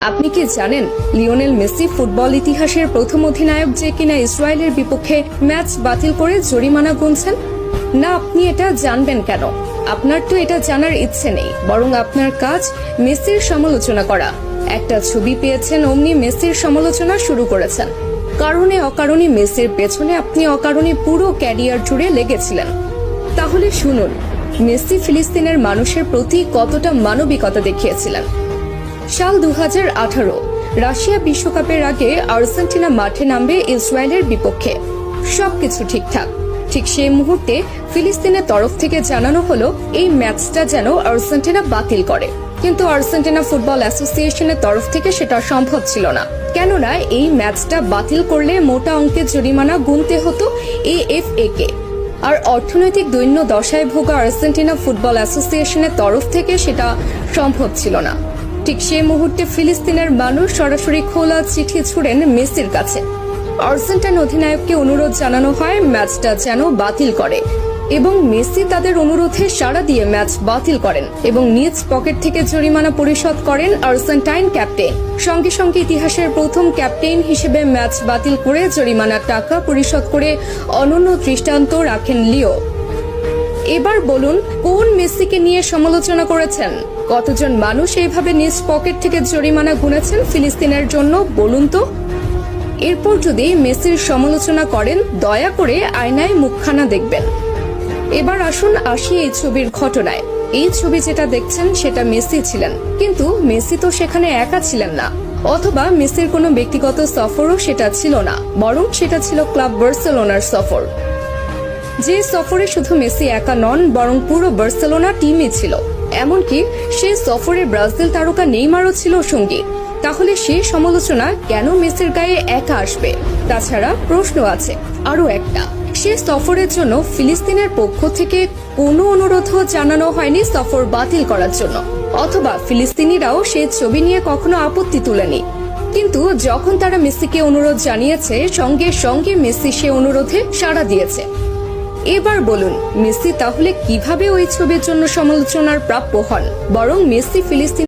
আপনি কি জানেন লিওনেল মেসি ফুটবল ইতিহাসের প্রথম অধিনায়ক যে কিনা ইসরায়েলের বিপক্ষে ম্যাচ বাতিল করে জরিমানা গুনছেন? না, আপনি এটা জানবেন কেন? আপনার তো এটা জানার ইচ্ছে নেই, বরং আপনার কাজ মেসির সমালোচনা করা। একটা ছবি পেয়েছেন, অমনি মেসির সমালোচনা শুরু করেছেন। কারণে অকারণে মেসির পেছনে আপনি অকারণে পুরো ক্যারিয়ার জুড়ে লেগেছিলেন। তাহলে শুনুন, মেসি ফিলিস্তিনের মানুষের প্রতি কতটা মানবিকতা দেখিয়েছিলেন। সাল 2018 রাশিয়া বিশ্বকাপের আগে আর্জেন্টিনা মাঠে নামবে ইসরায়েলের বিপক্ষে। সবকিছু ঠিকঠাক। ঠিক সেই মুহূর্তে ফিলিস্তিনের তরফ থেকে জানানো হলো এই ম্যাচটা যেন আর্জেন্টিনা বাতিল করে। কিন্তু আর্জেন্টিনা ফুটবল অ্যাসোসিয়েশনের তরফ থেকে সেটা সম্ভব ছিল না, কেননা এই ম্যাচটা বাতিল করলে মোটা অঙ্কের জরিমানা গুনতে হতো এএফএ কে। আর অর্থনৈতিক দৈন্য দশায় ভোগা আর্জেন্টিনা ফুটবল অ্যাসোসিয়েশনের তরফ থেকে সেটা সম্ভব ছিল না। ঠিক সেই মুহূর্তে ফিলিস্তিনের মানুষ সরাসরি খোলা চিঠি ছুড়েন মেসির কাছে। আর্জেন্টাইন অধিনায়ককে অনুরোধ জানানো হয় ম্যাচটা যেন বাতিল করে, এবং মেসি তাদের অনুরোধে সাড়া দিয়ে ম্যাচ বাতিল করেন এবং নিজ পকেট থেকে জরিমানা পরিশোধ করেন আর্জেন্টাইন ক্যাপ্টেন। সঙ্গে সঙ্গে ইতিহাসের প্রথম ক্যাপ্টেন হিসেবে ম্যাচ বাতিল করে জরিমানার টাকা পরিশোধ করে অনন্য দৃষ্টান্ত রাখেন লিও। এবার বলুন, কোন মেসিকে নিয়ে সমালোচনা করেছেন? কতজন মানুষ এইভাবে নিজ পকেট থেকে জরিমানা গুনেছেন ফিলিস্তিনের জন্য, বলুন তো? এরপর যদি মেসির সমালোচনা করেন, দয়া করে আয়নায় মুখখানা দেখবেন। এবার আসি এই ছবির ঘটনায়। এই ছবি যেটা দেখছেন সেটা মেসি ছিলেন, কিন্তু মেসি তো সেখানে একা ছিলেন না, অথবা মেসির কোনো ব্যক্তিগত সফরও সেটা ছিল না, বরং সেটা ছিল ক্লাব বার্সেলোনার সফর। যে সফরে শুধু মেসি একা নন, বরং পুরো বার্সেলোনা টিমই ছিল। এমনকি সেই সফরে ব্রাজিল তারকা নেইমারও ছিল সঙ্গী। তাহলে সেই সমালোচনা কেন মেসির গায়ে একা আসবে? তাছাড়া প্রশ্ন আছে আরো একটা, সে সফরের জন্য ফিলিস্তিনের পক্ষ থেকে কোনো অনুরোধও জানানো হয়নি সফর বাতিল করার জন্য, অথবা ফিলিস্তিনিরাও সেই ছবি নিয়ে কখনো আপত্তি তুলেনি। কিন্তু যখন তারা মেসিকে অনুরোধ জানিয়েছে, সঙ্গে সঙ্গে মেসি সে অনুরোধে সাড়া দিয়েছে। এবার বলুন, মেসি তাহলে কিভাবে ওই ছবির জন্য সমালোচনার প্রাপ্য হন? বরং মেসি ফিলিস্তিন